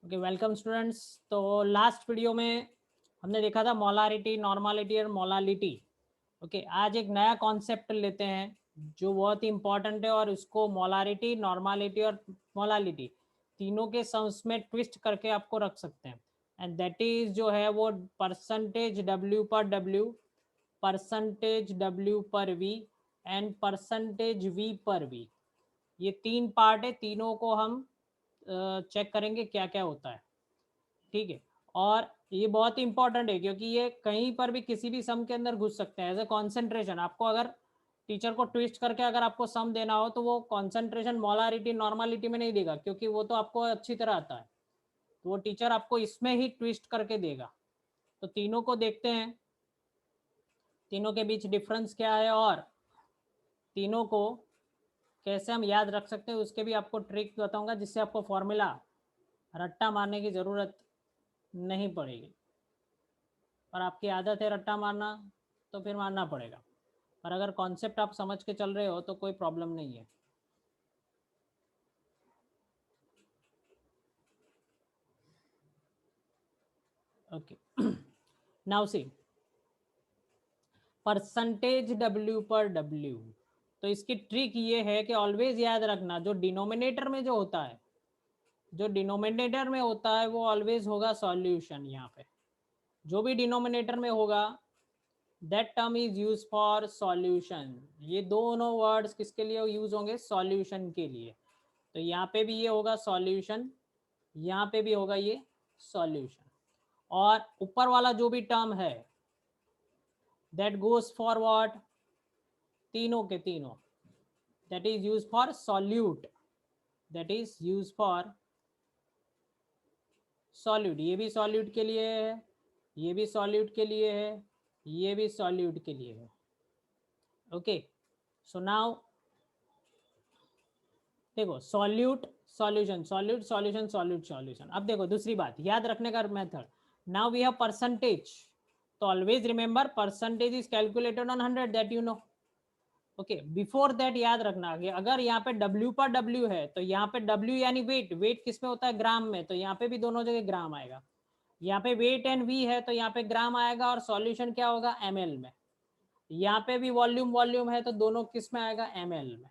Okay, welcome students. तो last video में हमने देखा था मोलारिटी, नॉर्मालिटी और मोलालिटी। ओके, आज एक नया कॉन्सेप्ट लेते हैं जो बहुत ही इंपॉर्टेंट है और उसको मोलारिटी, नॉर्मालिटी और मोलालिटी तीनों के सम्स में ट्विस्ट करके आपको रख सकते हैं। एंड दैट इज जो है वो परसेंटेज डब्ल्यू पर डब्ल्यू, परसेंटेज डब्ल्यू पर वी एंड परसेंटेज वी पर वी। ये तीन पार्ट है, तीनों को हम चेक करेंगे क्या क्या होता है। ठीक है, और ये बहुत ही इंपॉर्टेंट है क्योंकि ये कहीं पर भी किसी भी सम के अंदर घुस सकते हैं एज ए कॉन्सेंट्रेशन। आपको अगर टीचर को ट्विस्ट करके अगर आपको सम देना हो तो वो कॉन्सेंट्रेशन मोलारिटी नॉर्मालिटी में नहीं देगा, क्योंकि वो तो आपको अच्छी तरह आता है। तो वो टीचर आपको इसमें ही ट्विस्ट करके देगा। तो तीनों को देखते हैं, तीनों के बीच डिफरेंस क्या है और तीनों को कैसे हम याद रख सकते हैं उसके भी आपको ट्रिक बताऊंगा, जिससे आपको फॉर्मूला रट्टा मारने की ज़रूरत नहीं पड़ेगी। पर आपकी आदत है रट्टा मारना तो फिर मारना पड़ेगा। पर अगर कॉन्सेप्ट आप समझ के चल रहे हो तो कोई प्रॉब्लम नहीं है। Okay, now see percentage W पर डब्ल्यू। तो इसकी ट्रिक ये है कि ऑलवेज याद रखना जो डिनोमिनेटर में जो होता है, जो डिनोमिनेटर में होता है वो ऑलवेज होगा सॉल्यूशन। यहाँ पे जो भी डिनोमिनेटर में होगा that term is use for solution. ये दोनों वर्ड्स किसके लिए यूज होंगे? सॉल्यूशन के लिए। तो यहाँ पे भी ये होगा सॉल्यूशन, यहाँ पे भी होगा ये सॉल्यूशन। और ऊपर वाला जो भी टर्म है दैट गोज फॉर व्हाट? तीनों के तीनों, that is use for solute, that is use for solute. ये भी सॉल्यूट के लिए है, ये भी सॉल्यूट के लिए है, ये भी सॉल्यूट के लिए है। ओके, सो नाउ देखो solute solution, solute solution, solute solution. अब देखो दूसरी बात याद रखने का method. Now we have percentage, तो always remember percentage is calculated on 100, that you know. Okay, before that याद रखना आगे अगर यहाँ पे W पर W है तो यहाँ पे W यानी वेट, वेट किस में होता है? ग्राम में। तो यहाँ पे भी दोनों जगह ग्राम आएगा। यहाँ पे वेट एंड V है तो यहाँ पे ग्राम आएगा, और सॉल्यूशन क्या होगा? ml में। यहाँ पे भी वॉल्यूम वॉल्यूम है तो दोनों किस में आएगा? ml में।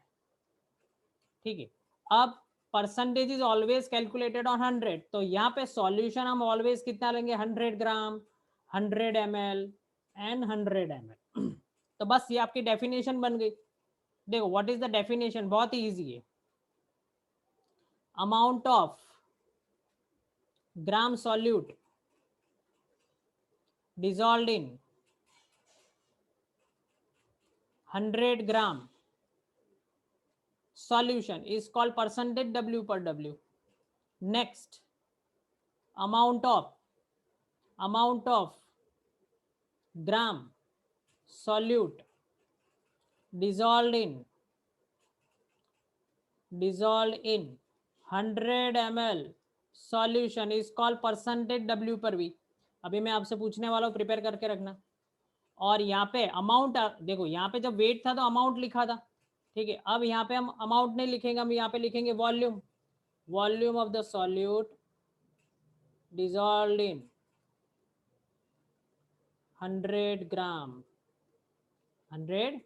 ठीक है, अब percentage is always calculated on 100, तो यहाँ पे सॉल्यूशन हम ऑलवेज कितना लेंगे? 100 ग्राम, 100 ml एंड 100 ml। तो बस ये आपकी डेफिनेशन बन गई। देखो व्हाट इज द डेफिनेशन, बहुत ही इजी है। Amount of gram solute dissolved in 100 gram solution is called percentage W per W. Next, amount of gram solute dissolved in 100 ml solution is called percentage W per V. अभी मैं आपसे पूछने वाला हूँ, prepare करके रखना। और यहाँ पे अमाउंट देखो, यहाँ पे जब वेट था तो अमाउंट लिखा था, ठीक है। अब यहाँ पे हम अमाउंट नहीं लिखेंगे, हम यहाँ पे लिखेंगे volume, volume of the solute dissolved in 100 gram, 100,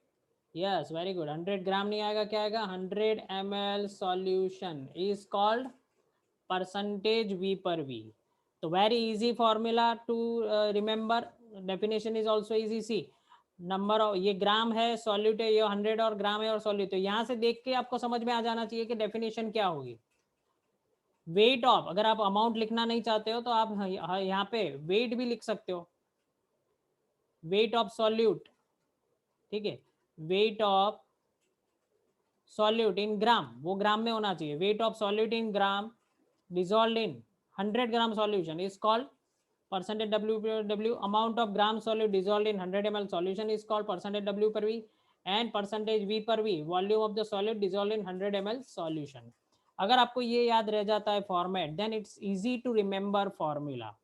yes very good. 100 gram नहीं आएगा, क्या आएगा? 100 ml solution is called percentage V per V। तो very easy formula to remember, definition is also easy. See number of, ये gram है, solute है, ये 100 और ग्राम है और सॉल्यूट। तो यहाँ से देख के आपको समझ में आ जाना चाहिए कि डेफिनेशन क्या होगी। वेट ऑफ, अगर आप अमाउंट लिखना नहीं चाहते हो तो आप यहाँ पे वेट भी लिख सकते हो, वेट ऑफ सॉल्यूट। ठीक है, वेट ऑफ सॉल्यूट इन ग्राम, वो ग्राम में होना चाहिए। Weight of solute in gram dissolved in 100 gram solution is called percentage W per W. Amount of gram solute dissolved in 100 ml solution is called percentage W per V, and percentage V per V volume of the solute dissolved in 100 ml solution. अगर आपको ये याद रह जाता है format, then it's easy to remember formula.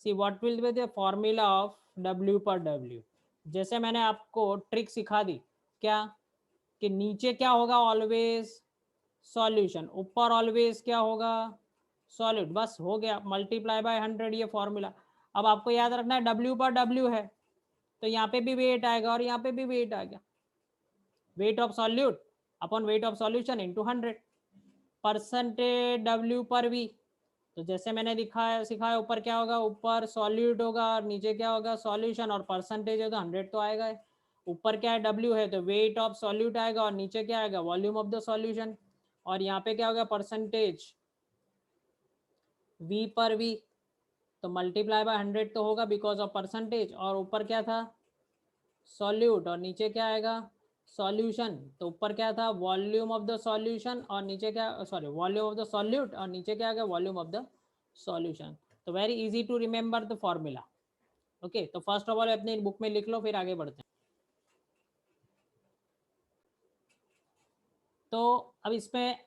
See what will be the formula of W per W। जैसे मैंने आपको ट्रिक सिखा दी क्या, कि नीचे क्या होगा? ऑलवेज सॉल्यूशन, ऊपर ऑलवेज क्या होगा? सॉलिड, बस हो गया, मल्टीप्लाई बाय 100 ये फॉर्मूला। अब आपको याद रखना है W पर W है, तो यहाँ पे भी वेट आएगा और यहाँ पे भी वेट आएगा, weight of solute upon weight of solution into 100, percentage W पर V। तो जैसे मैंने दिखाया सिखाया, ऊपर क्या होगा, ऊपर सॉल्यूट होगा और नीचे क्या होगा, सॉल्यूशन, और परसेंटेज है तो 100 तो आएगा है। ऊपर क्या है, W है, तो वेट ऑफ सॉल्यूट आएगा और नीचे क्या आएगा, वॉल्यूम ऑफ द सॉल्यूशन, और यहाँ पे क्या होगा, परसेंटेज V पर V, तो मल्टीप्लाई बाय 100 तो होगा बिकॉज ऑफ परसेंटेज, और ऊपर क्या था, सॉल्यूट, और नीचे क्या आएगा, सॉल्यूशन, तो ऊपर क्या था, वॉल्यूम ऑफ द सॉल्यूशन, और नीचे क्या, sorry, volume of the solute, और नीचे क्या आएगा, वॉल्यूम ऑफ द सॉल्यूशन। तो very easy to remember the formula. Okay, तो फर्स्ट ऑफ ऑल अपने बुक में लिख लो, फिर आगे बढ़ते हैं। तो अब इसमें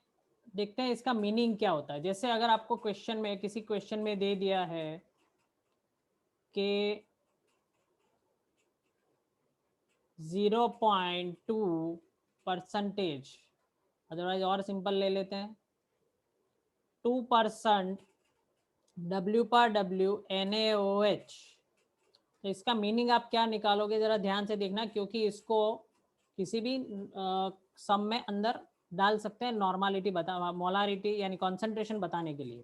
देखते हैं इसका मीनिंग क्या होता है। जैसे अगर आपको क्वेश्चन में, किसी क्वेश्चन में दे दिया है कि 0.2%, अदरवाइज और सिंपल ले लेते हैं, 2% W पर W NaOH, तो इसका मीनिंग आप क्या निकालोगे, जरा ध्यान से देखना, क्योंकि इसको किसी भी सम में अंदर डाल सकते हैं, नॉर्मालिटी बता, मोलारिटी यानी कॉन्सेंट्रेशन बताने के लिए।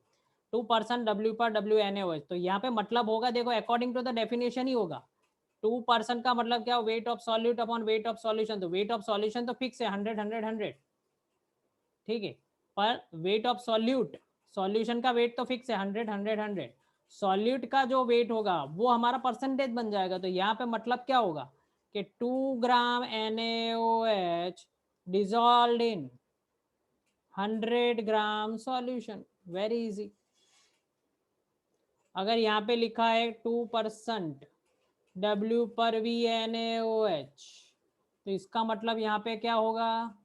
2% W पर W NaOH, तो यहाँ पे मतलब होगा, देखो अकॉर्डिंग टू द डेफिनेशन ही होगा। 2% का मतलब क्या, weight of solute upon weight of solution, तो वेट ऑफ सॉल्यूशन तो फिक्स है 100 100 100, ठीक है, पर वेट ऑफ सॉल्यूट, सॉल्यूशन का वेट तो फिक्स है 100 100 100, सॉल्यूट का जो वेट होगा वो हमारा परसेंटेज बन जाएगा। तो यहाँ पे मतलब क्या होगा कि 2 ग्राम NaOH dissolve in 100 gram solution, very easy. अगर यहाँ पे लिखा है 2% W पर V NaOH, तो इसका मतलब यहाँ पे क्या होगा,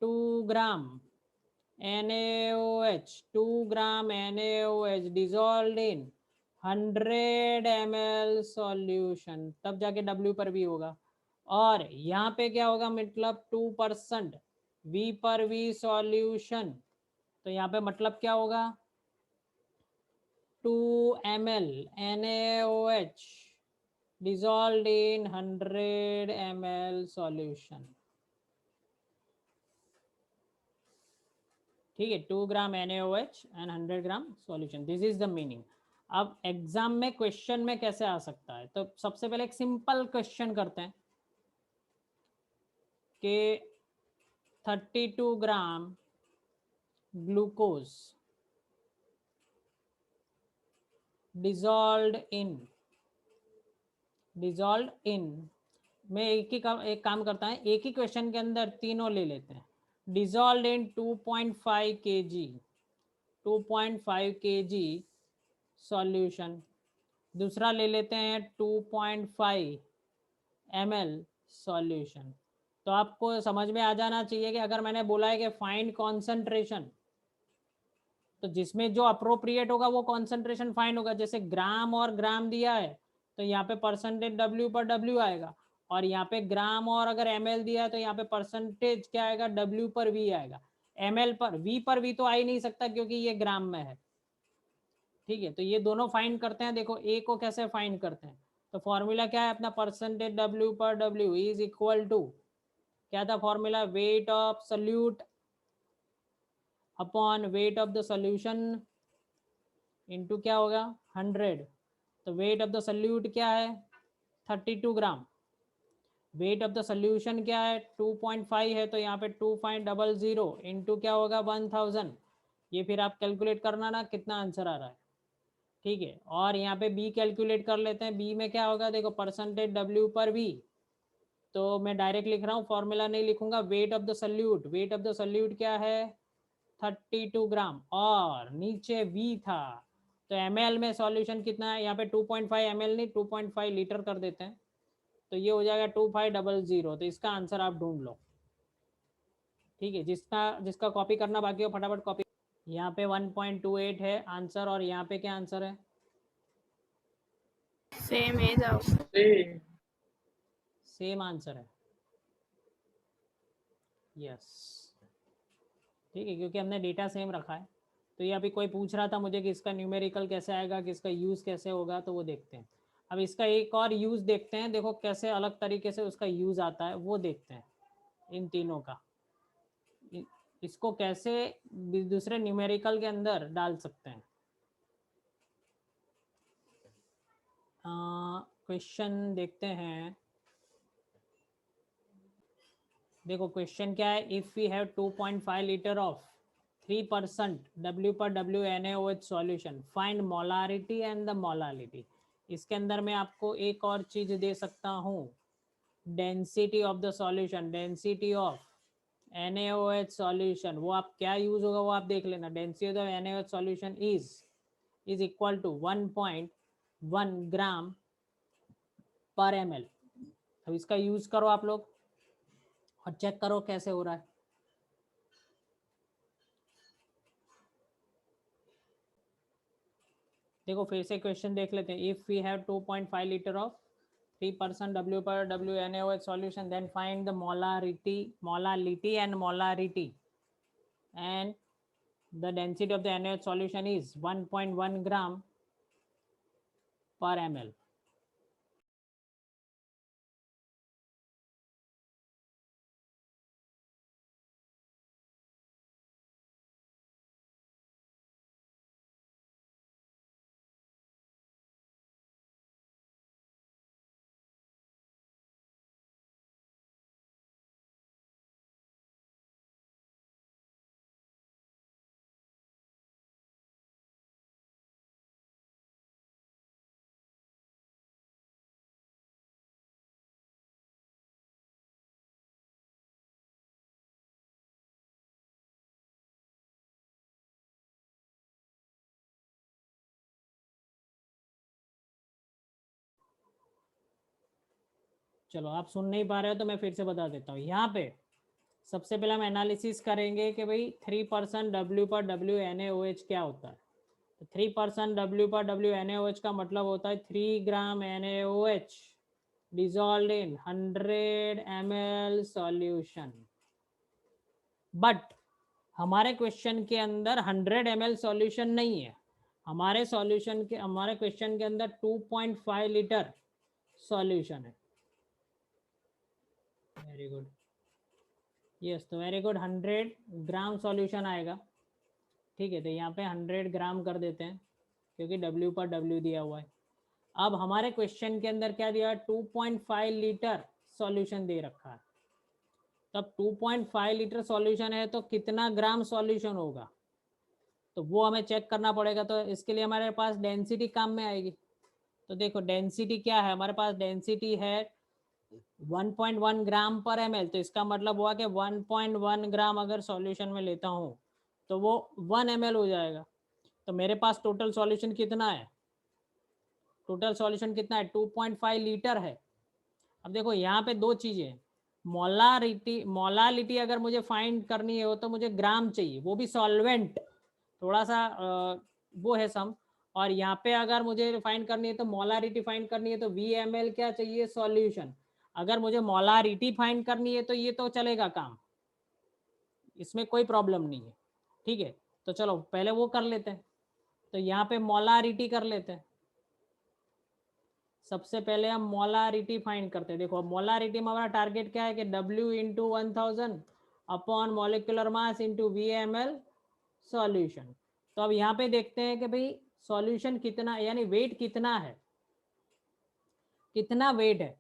2 ग्राम NaOH, 2 gram NaOH dissolved in 100 ml solution, तब जाके W पर V होगा। और यहाँ पे क्या होगा, मतलब 2% V पर V सॉल्यूशन, तो यहाँ पे मतलब क्या होगा, 2 ml NaOH dissolved in 100 ml solution, ठीक है, 2 ग्राम NaOH and 100 gram solution, this is the meaning. अब एग्जाम में क्वेश्चन में कैसे आ सकता है, तो सबसे पहले एक सिंपल क्वेश्चन करते हैं कि 32 ग्राम ग्लूकोज डिजॉल्व इन, मैं एक काम करता है, एक ही क्वेश्चन के अंदर तीनों ले लेते हैं। Dissolve in 2.5 kg, 2.5 kg solution. दूसरा ले लेते हैं 2.5 ml सॉल्यूशन। तो आपको समझ में आ जाना चाहिए कि अगर मैंने बोला है कि फाइंड कॉन्सेंट्रेशन, तो जिसमें जो अप्रोप्रिएट होगा वो कॉन्सेंट्रेशन फाइंड होगा। जैसे ग्राम और ग्राम दिया है तो यहाँ पे परसेंटेज W पर W आएगा, और यहाँ पे ग्राम और अगर ml दिया है तो यहाँ पे परसेंटेज क्या आएगा, W पर V आएगा। ml पर V तो आ ही नहीं सकता क्योंकि ये ग्राम में है, ठीक है। तो ये दोनों फाइंड करते हैं। देखो ए को कैसे फाइंड करते हैं, तो फॉर्मूला क्या है अपना, percentage W per W is equal to, क्या था formula, weight of solute upon weight of the solution into क्या होगा 100। तो वेट ऑफ द सॉल्यूट क्या है 32 ग्राम, वेट ऑफ द सॉल्यूशन क्या है 2.5 है, तो यहाँ पे 2.00 इनटू क्या होगा 1000। ये फिर आप कैलकुलेट करना ना कितना आंसर आ रहा है, ठीक है। और यहाँ पे बी कैलकुलेट कर लेते हैं, बी में क्या होगा, देखो परसेंटेज W पर V, तो मैं डायरेक्ट लिख रहा हूँ, फॉर्मूला नहीं लिखूंगा। Weight of the solute, weight of the solute क्या है 32 ग्राम, और नीचे V था, तो ml में सॉल्यूशन कितना है, यहाँ पे 2.5 ml नहीं 2.5 लीटर कर देते हैं, तो ये हो जाएगा 2500। तो इसका आंसर आप ढूंढ लो, ठीक है। जिसका कॉपी करना बाकी हो फटाफट कॉपी। यहाँ पे 1.28 है आंसर, और यहाँ पे क्या आंसर है, सेम है जाओ, सेम आंसर है, यस, ठीक है, क्योंकि हमने डेटा सेम रखा है। तो ये अभी कोई पूछ रहा था मुझे कि इसका न्यूमेरिकल कैसे आएगा, कि इसका यूज़ कैसे होगा, तो वो देखते हैं। अब इसका एक और यूज़ देखते हैं, देखो कैसे अलग तरीके से उसका यूज़ आता है वो देखते हैं इन तीनों का। इसको कैसे दूसरे न्यूमेरिकल के अंदर डाल सकते हैं। क्वेश्चन देखते हैं। देखो क्वेश्चन क्या है, if we have 2.5 litre of 3% W per WNaOH solution, find molarity and the molality. इसके अंदर मैं आपको एक और चीज दे सकता हूँ, density of the solution, density of NaOH solution. वो आप क्या यूज होगा वो आप देख लेना। Density of NaOH solution is equal to 1.1 gram per ml। अब इसका यूज करो आप लोग और चेक करो कैसे हो रहा है। देखो फिर से क्वेश्चन देख लेते हैं। If we have 2.5 litre of 3% W per WNaOH solution, then find the molality and molarity, and the density of the NaOH solution is 1.1 gram per ml। चलो आप सुन नहीं पा रहे हो तो मैं फिर से बता देता हूँ। यहाँ पे सबसे पहले हम एनालिसिस करेंगे कि भाई 3% W पर WNaOH क्या होता है। तो 3% W पर WNaOH का मतलब होता है 3 ग्राम NaOH dissolved in 100 ml solution। But हमारे क्वेश्चन के अंदर 100 ml सॉल्यूशन नहीं है। हमारे क्वेश्चन के अंदर 2.5 लीटर सॉल्यूशन है। वेरी गुड, यस, तो वेरी गुड, 100 ग्राम सॉल्यूशन आएगा। ठीक है, तो यहाँ पे 100 ग्राम कर देते हैं क्योंकि W पर W दिया हुआ है। अब हमारे क्वेश्चन के अंदर क्या दिया है, 2.5 लीटर सॉल्यूशन दे रखा है। तब 2.5 लीटर सॉल्यूशन है तो कितना ग्राम सॉल्यूशन होगा, तो वो हमें चेक करना पड़ेगा। तो इसके लिए हमारे पास डेंसिटी काम में आएगी। तो देखो डेंसिटी क्या है, हमारे पास डेंसिटी है 1.1 ग्राम पर ml। तो इसका मतलब हुआ कि 1.1 ग्राम अगर सॉल्यूशन में लेता हूँ तो वो 1 ml हो जाएगा। तो मेरे पास टोटल सॉल्यूशन कितना है, टोटल सॉल्यूशन कितना है, 2.5 लीटर है। अब देखो यहाँ पे दो चीजें, मोलालिटी अगर मुझे फाइंड करनी है तो मुझे ग्राम चाहिए, वो भी सॉल्वेंट, थोड़ा सा वो है सम। और यहाँ पे अगर मुझे फाइंड करनी है तो मोलारिटी फाइंड करनी है तो VmL क्या चाहिए, सॉल्यूशन। अगर मुझे मोलारिटी फाइंड करनी है तो ये तो चलेगा काम, इसमें कोई प्रॉब्लम नहीं है। ठीक है, तो चलो पहले वो कर लेते हैं। तो यहाँ पे मोलारिटी कर लेते हैं। सबसे पहले हम मोलारिटी फाइंड करते हैं। देखो मोलारिटी में हमारा टारगेट क्या है कि W into 1000 upon molecular mass into VmL solution. तो अब यहाँ पे देखते हैं कि भाई सॉल्यूशन कितना, यानी वेट कितना है, कितना वेट है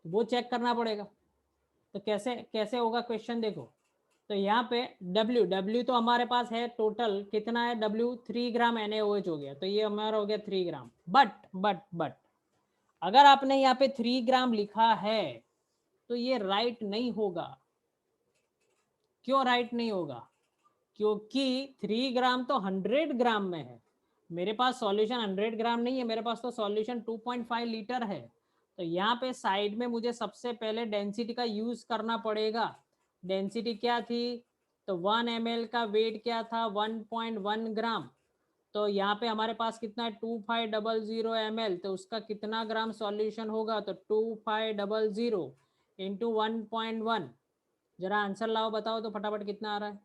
वो चेक करना पड़ेगा। तो कैसे कैसे होगा क्वेश्चन, देखो तो यहाँ पे W तो हमारे पास है टोटल कितना है, W 3 ग्राम NaOH हो गया, तो ये हमारा हो गया 3 ग्राम। बट अगर आपने यहाँ पे 3 ग्राम लिखा है तो ये राइट नहीं होगा। क्यों राइट नहीं होगा, क्योंकि 3 ग्राम तो 100 ग्राम में है, मेरे पास सॉल्यूशन 100 ग्राम नहीं है, मेरे पास तो सॉल्यूशन 2.5 लीटर है। तो यहाँ पे साइड में मुझे सबसे पहले डेंसिटी का यूज करना पड़ेगा। डेंसिटी क्या थी, तो 1 ml का वेट क्या था, 1.1 ग्राम। तो यहाँ पे हमारे पास कितना है, 2500 ml, तो उसका कितना ग्राम सॉल्यूशन होगा, तो 2500 इंटू 1.1। जरा आंसर लाओ, बताओ तो फटाफट कितना आ रहा है।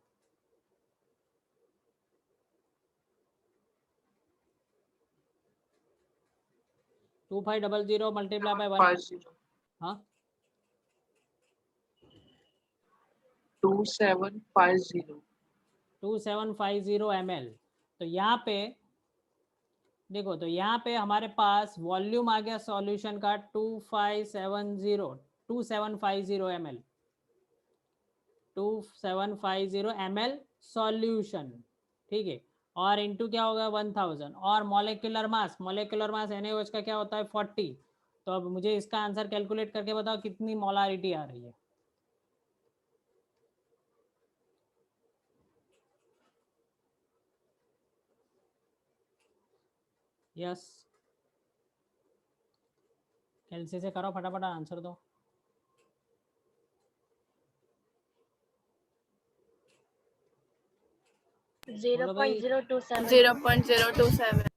2500 मल्टीप्लाई बाय 1, 50 हाँ 2750 2750 ml। तो यहाँ पे देखो, तो यहाँ पे हमारे पास वॉल्यूम आ गया सॉल्यूशन का 2750 ml, 2750 ml सॉल्यूशन, ठीक है। और इनटू क्या होगा 1000, और मॉलिक्यूलर मास NaOH का क्या होता है 40। तो अब मुझे इसका आंसर कैलकुलेट करके बताओ कितनी मोलारिटी आ रही है। यस, एलसी से करो, फटाफट आंसर दो। बोलो भाई। 0.027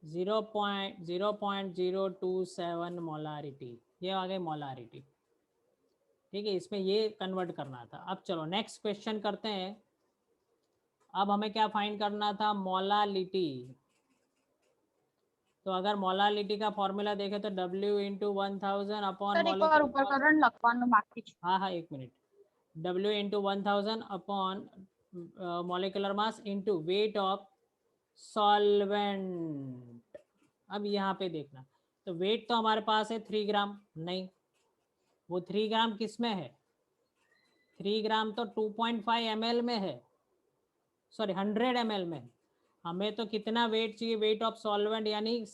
0.027 मोलारिटी, ये आ गई मोलारिटी, ठीक है। इसमें ये कन्वर्ट करना था। अब चलो नेक्स्ट क्वेश्चन करते हैं। अब हमें क्या फाइंड करना था, मोलालिटी। तो अगर मोलालिटी का फॉर्मूला देखें तो W इंटू 1000 अपॉन हाँ हाँ 1 minute, W into 1000 upon molecular mass into weight of solvent. अब यहाँ पे देखना, तो वेट तो हमारे पास है 3 ग्राम, नहीं वो 3 ग्राम किस में है, 3 ग्राम तो 2.5 ml में है, सॉरी 100 ml में। हमें तो कितना वेट चाहिए, वेट ऑफ सॉल्वेंट, यानी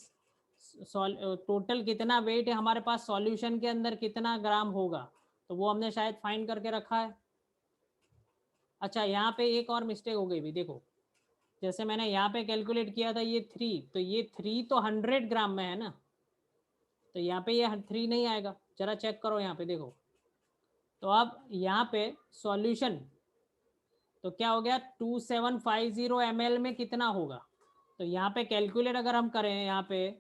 टोटल कितना वेट है हमारे पास सॉल्यूशन के अंदर, कितना ग्राम होगा, तो वो हमने शायद फाइंड करके रखा है। अच्छा यहाँ पे एक और मिस्टेक हो गई भी, देखो जैसे मैंने यहाँ पे कैलकुलेट किया था ये 3, तो ये 3 तो 100 ग्राम में है ना, तो यहाँ पे ये 3 नहीं आएगा, जरा चेक करो यहाँ पे देखो। तो अब यहाँ पे सॉल्यूशन तो क्या हो गया 2750 ml में कितना होगा, तो यहाँ पे कैलकुलेट अगर हम करें यहाँ पे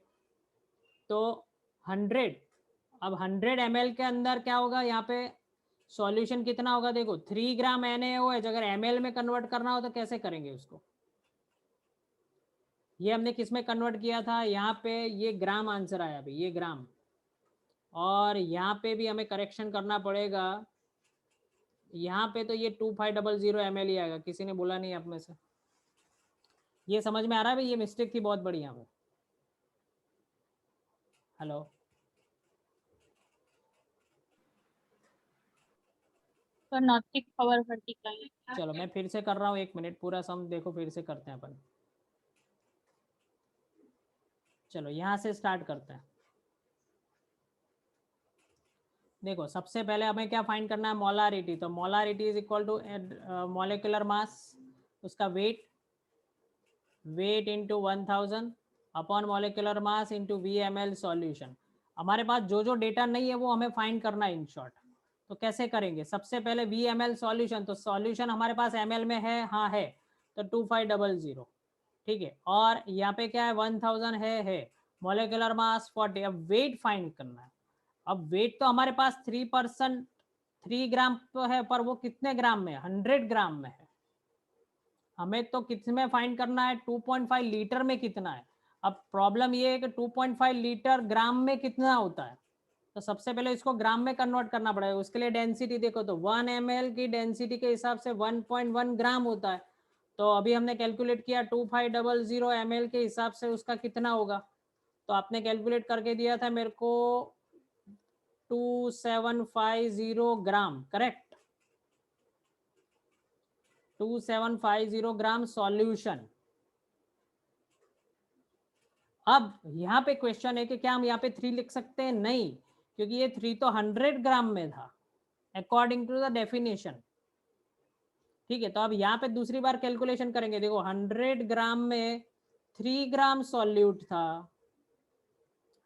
तो 100, अब 100 ml के अंदर क्या होगा, यहाँ पे सॉल्यूशन कितना होगा, देखो 3 ग्राम NaOH, अगर ml में कन्वर्ट करना हो तो कैसे करेंगे उसको, ये हमने किस में कन्वर्ट किया था, यहाँ पे ये ग्राम आंसर आया अभी, ये ग्राम। और यहाँ पे भी हमें करेक्शन करना पड़ेगा, यहाँ पे तो ये 2500 ml ही आएगा, किसी ने बोला नहीं आप में से, ये समझ में आ रहा है भाई, ये मिस्टेक थी बहुत बड़ी यहाँ पे। हेलो, चलो मैं फिर से कर रहा हूँ, 1 मिनट, पूरा सम देखो फिर से करते हैं अपन। चलो यहाँ से स्टार्ट करते हैं। देखो सबसे पहले हमें क्या फाइंड करना है, मोलारिटी। तो molarity is equal to molecular mass, उसका weight, weight into 1000 upon molecular mass into VmL solution. हमारे पास जो जो डेटा नहीं है वो हमें फाइंड करना है इन शॉर्ट। तो कैसे करेंगे, सबसे पहले VmL सॉल्यूशन, तो सॉल्यूशन हमारे पास ml में है, हाँ है, तो 2500, ठीक है। और यहाँ पे क्या है 1000 है, मॉलिक्यूलर मास 40। अब वेट फाइंड करना है। अब वेट तो हमारे पास 3%, 3 ग्राम तो है, पर वो कितने ग्राम में है, 100 ग्राम में है। हमें तो कितने फाइंड करना है, 2.5 लीटर में कितना है। अब प्रॉब्लम ये है कि 2.5 लीटर ग्राम में कितना होता है, तो सबसे पहले इसको ग्राम में कन्वर्ट करना पड़ेगा। उसके लिए डेंसिटी देखो, तो 1 ml की डेंसिटी के हिसाब से 1.1 ग्राम होता है। तो अभी हमने कैलकुलेट किया 2500 ml के हिसाब से उसका कितना होगा, तो आपने कैलकुलेट करके दिया था मेरे को 2750 ग्राम, करेक्ट, 2750 ग्राम सॉल्यूशन। अब यहाँ पे क्वेश्चन है कि क्या हम यहाँ पे 3 लिख सकते हैं, नहीं, क्योंकि ये 3 तो 100 ग्राम में था अकॉर्डिंग टू द डेफिनेशन, ठीक है। तो अब यहाँ पे दूसरी बार कैलकुलेशन करेंगे, देखो 100 ग्राम में 3 ग्राम सॉल्यूट था,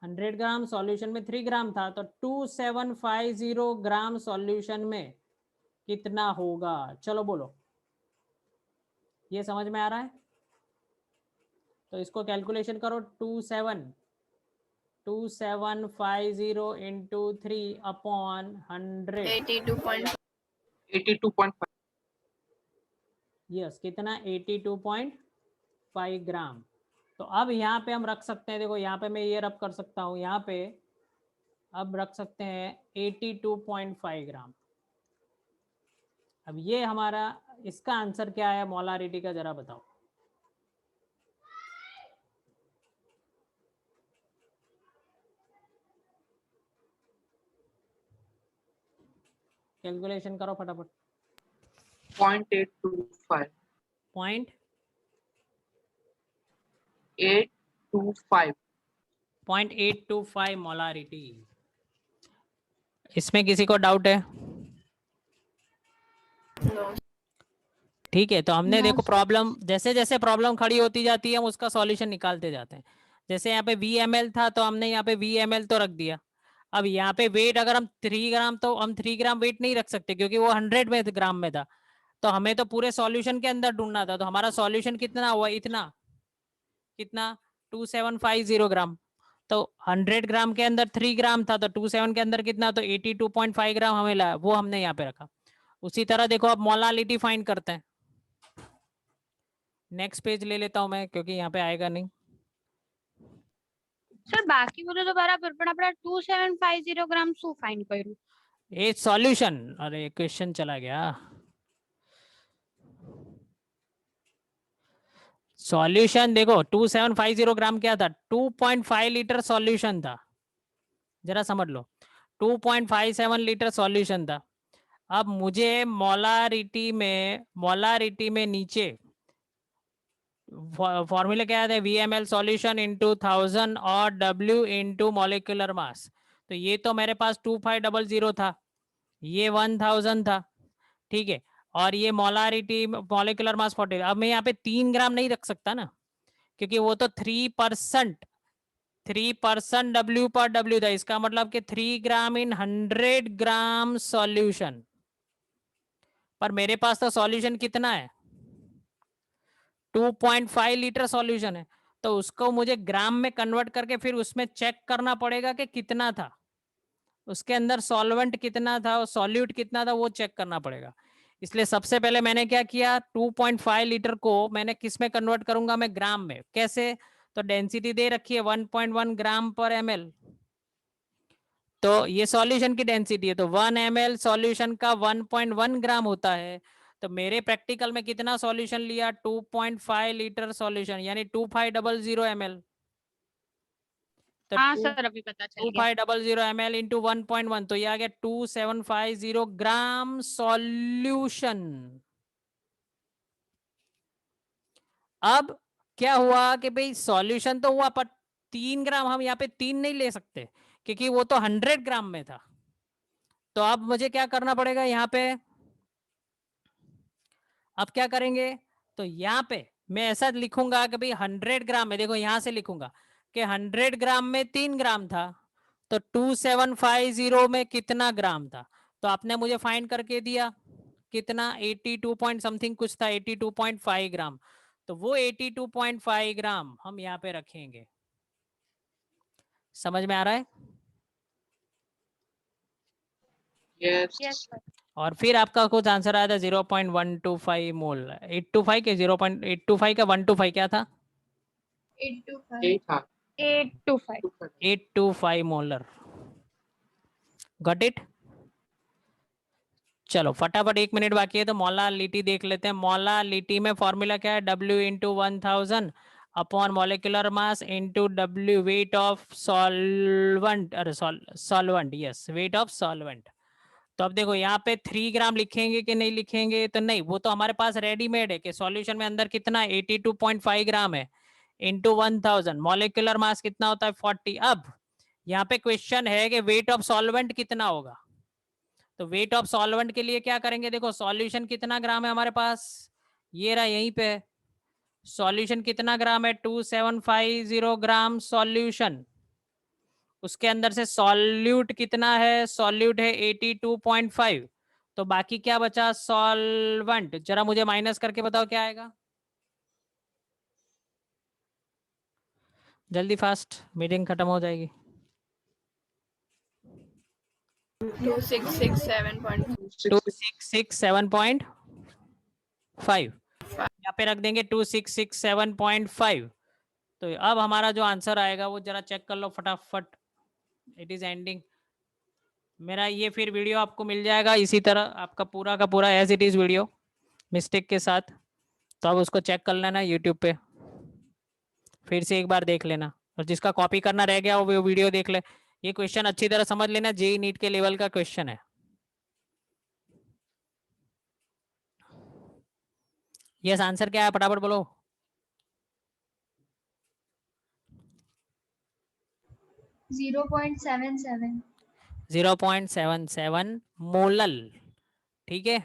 100 ग्राम सॉल्यूशन में 3 ग्राम था, तो 2750 ग्राम सॉल्यूशन में कितना होगा, चलो बोलो, ये समझ में आ रहा है। तो इसको कैलकुलेशन करो, 2750 इंटू 3 अपॉन 100, 82.5 यस कितना 82.5 ग्राम। तो अब यहाँ पे हम रख सकते हैं, देखो यहाँ पे मैं ये रब कर सकता हूँ, यहाँ पे अब रख सकते हैं 82.5 ग्राम। अब ये हमारा, इसका आंसर क्या है मोलारिटी का, जरा बताओ। कैलकुलेशन करो फटाफट। 0.825 0.825 मोलारिटी। इसमें किसी को डाउट है? ठीक है, तो हमने देखो प्रॉब्लम, जैसे जैसे प्रॉब्लम खड़ी होती जाती है हम उसका सॉल्यूशन निकालते जाते हैं। जैसे यहाँ पे VML था तो हमने यहाँ पे VML तो रख दिया। अब यहाँ पे वेट अगर हम 3 ग्राम, तो हम 3 ग्राम वेट नहीं रख सकते क्योंकि वो 100 में ग्राम में था। तो हमें तो पूरे सॉल्यूशन के अंदर ढूंढना था। तो हमारा सॉल्यूशन कितना हुआ, इतना, कितना 2750 ग्राम। तो 100 ग्राम के अंदर 3 ग्राम था, तो 27 के अंदर कितना, तो 82.5 ग्राम हमें लाया, वो हमने यहाँ पे रखा। उसी तरह देखो अब मोलालिटी फाइंड करते हैं। नेक्स्ट पेज ले लेता हूं मैं क्योंकि यहाँ पे आएगा नहीं। सर बाकी बोलो दोबारा પણ આપણે 2750 ગ્રામ શું ફાઇન્ડ કર્યું? ए सॉल्यूशन, अरे क्वेश्चन चला गया। सॉल्यूशन देखो 2750 ग्राम क्या था, 2.5 लीटर सॉल्यूशन था, जरा समझ लो 2.57 लीटर सॉल्यूशन था। अब मुझे मोलारिटी में नीचे फॉर्मूला क्या है, VML सॉल्यूशन इंटू 1000 और W इंटू मॉलिक्यूलर मास। तो ये तो मेरे पास 2500 था, ये 1000 था, ठीक है, और ये मोलारिटी मॉलिक्यूलर मास 40। अब मैं यहाँ पे 3 ग्राम नहीं रख सकता ना, क्योंकि वो तो 3% W पर W था। इसका मतलब कि 3 ग्राम इन 100 ग्राम सॉल्यूशन। पर मेरे पास तो सॉल्यूशन कितना है, 2.5 लीटर सॉल्यूशन है, तो उसको मुझे ग्राम में कन्वर्ट करके फिर उसमें चेक करना पड़ेगा कि कितना था, उसके अंदर सॉल्वेंट कितना था और सॉल्यूट कितना था, वो चेक करना पड़ेगा। इसलिए सबसे पहले मैंने क्या किया, 2.5 लीटर को मैंने किस में कन्वर्ट करूंगा, मैं ग्राम में। कैसे, तो डेंसिटी दे रखी है 1.1 ग्राम पर ml, तो ये सॉल्यूशन की डेंसिटी है, तो 1 ml सॉल्यूशन का 1.1 ग्राम होता है। तो मेरे प्रैक्टिकल में कितना सॉल्यूशन लिया, 2.5 लीटर सॉल्यूशन, यानी 2500 ml। तो हाँ सर अभी पता चल गया। 2500 ml इंटू 1.1, तो ये आ गया 2750 ग्राम सॉल्यूशन। अब क्या हुआ कि भाई सॉल्यूशन तो हुआ, पर 3 ग्राम हम यहाँ पे 3 नहीं ले सकते क्योंकि वो तो 100 ग्राम में था। तो अब मुझे क्या करना पड़ेगा यहाँ पे, अब क्या करेंगे, तो यहाँ पे मैं ऐसा लिखूंगा कि भाई 100 ग्राम में, देखो यहां से लिखूंगा कि 100 ग्राम में 3 ग्राम था, तो 2750 में कितना ग्राम था, तो आपने मुझे फाइंड करके दिया कितना, 82 पॉइंट समथिंग कुछ था, 82.5 ग्राम। तो वो 82.5 ग्राम हम यहाँ पे रखेंगे। समझ में आ रहा है? Yes. Yes sir. और फिर आपका कुछ आंसर आया था 0.125 मोल। 825 के 0.825 का 125 क्या था, 8 825। 825 मोलर। Got it? चलो फटाफट 1 मिनट बाकी है तो मोलालिटी देख लेते हैं। मोलालिटी में फॉर्मूला क्या है, W into 1000 upon molecular mass into W weight of solvent, अरे solvent, yes weight of solvent. तो अब देखो यहाँ पे 3 ग्राम लिखेंगे कि नहीं लिखेंगे, तो नहीं, वो तो हमारे पास रेडीमेड है कि सॉल्यूशन में अंदर कितना 82.5 ग्राम है इंटू 1000, मॉलिक्यूलर मास कितना होता है 40। अब यहाँ पे क्वेश्चन है कि वेट ऑफ सॉल्वेंट कितना होगा, तो वेट ऑफ सॉल्वेंट के लिए क्या करेंगे, देखो सॉल्यूशन कितना ग्राम है हमारे पास, ये रहा यहीं पे, सॉल्यूशन कितना ग्राम है 2750 ग्राम सॉल्यूशन, उसके अंदर से सॉल्यूट कितना है, सॉल्यूट है 82.5, तो बाकी क्या बचा सॉल्वेंट, जरा मुझे माइनस करके बताओ क्या आएगा, जल्दी फास्ट, मीटिंग खत्म हो जाएगी। 2667.5 यहाँ पे रख देंगे 2667.5, तो अब हमारा जो आंसर आएगा वो जरा चेक कर लो फटाफट। It is ending. मेरा ये फिर वीडियो आपको मिल जाएगा इसी तरह, आपका पूरा का पूरा as it is video mistake के साथ। तो अब उसको चेक कर लेना यूट्यूब पे, फिर से एक बार देख लेना, और जिसका कॉपी करना रह गया वो वीडियो देख ले। ये क्वेश्चन अच्छी तरह समझ लेना, जेई नीट के लेवल का क्वेश्चन है। यस, आंसर क्या है फटाफट बोलो। 0.77। 0.77 मोलल। ठीक है,